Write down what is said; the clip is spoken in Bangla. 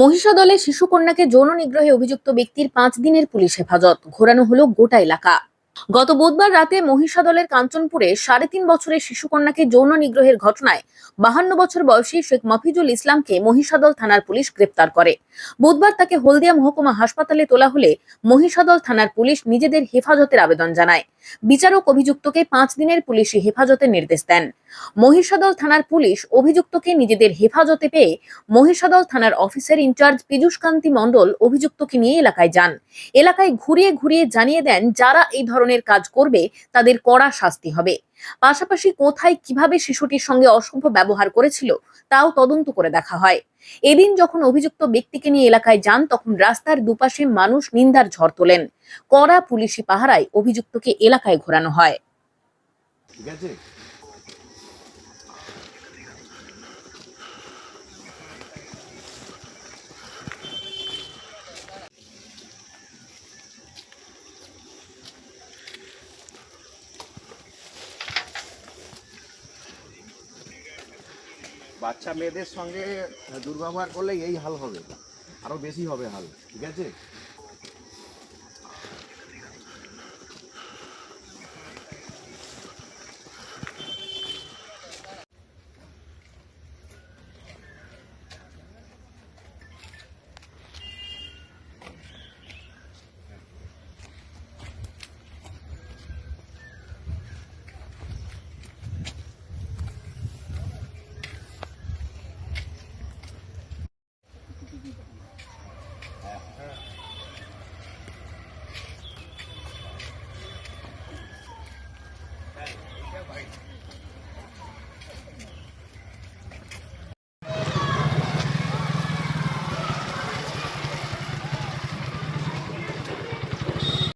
মহিষাদলে শিশুকন্যাকে যৌন নিগ্রহে অভিযুক্ত ব্যক্তির 5 দিনের পুলিশ হেফাজত, ঘোরানো হলো গোটা এলাকা। গত বুধবার রাতে মহিষাদলের কাঞ্চনপুরে 3.5 বছরের শিশুকন্যাকে যৌন নিগ্রহের ঘটনায় 52 বছর বয়সী শেখ মফিজুল ইসলামকে মহিষাদল থানার পুলিশ গ্রেপ্তার করে। বুধবার তাকে হলদিয়া মহকুমা হাসপাতালে তোলা হলে মহিষাদল থানার পুলিশ নিজেদের হেফাজতের আবেদন জানায়। বিচারক অভিযুক্তকে 5 দিনের পুলিশি হেফাজতের নির্দেশ দেন। মহিষাদল থানার পুলিশ অভিযুক্তকে নিজেদের হেফাজতে পেয়ে মহিষাদল থানার অফিসার ইনচার্জ পীযূষ কান্তি মণ্ডল অভিযুক্তকে নিয়ে এলাকায় যান। এলাকায় ঘুরিয়ে ঘুরিয়ে জানিয়ে দেন যারা এই ধরনের কাজ করবে তাদের কড়া শাস্তি হবে। পাশাপাশি কোথায় কিভাবে শিশুটির সঙ্গে অসভ্য ব্যবহার করেছিল তাও তদন্ত করে দেখা হয়। এদিন যখন অভিযুক্ত ব্যক্তিকে নিয়ে এলাকায় যান তখন রাস্তার দুপাশে মানুষ নিন্দার ঝড় তোলেন। কড়া পুলিশি পাহারায় অভিযুক্তকে এলাকায় ঘোরানো হয়। ঠিক আছে। বাচ্চা মেয়েদের সঙ্গে দুর্ব্যবহার করলে এই হাল হবে, আরো বেশি হবে হাল। ঠিক আছে।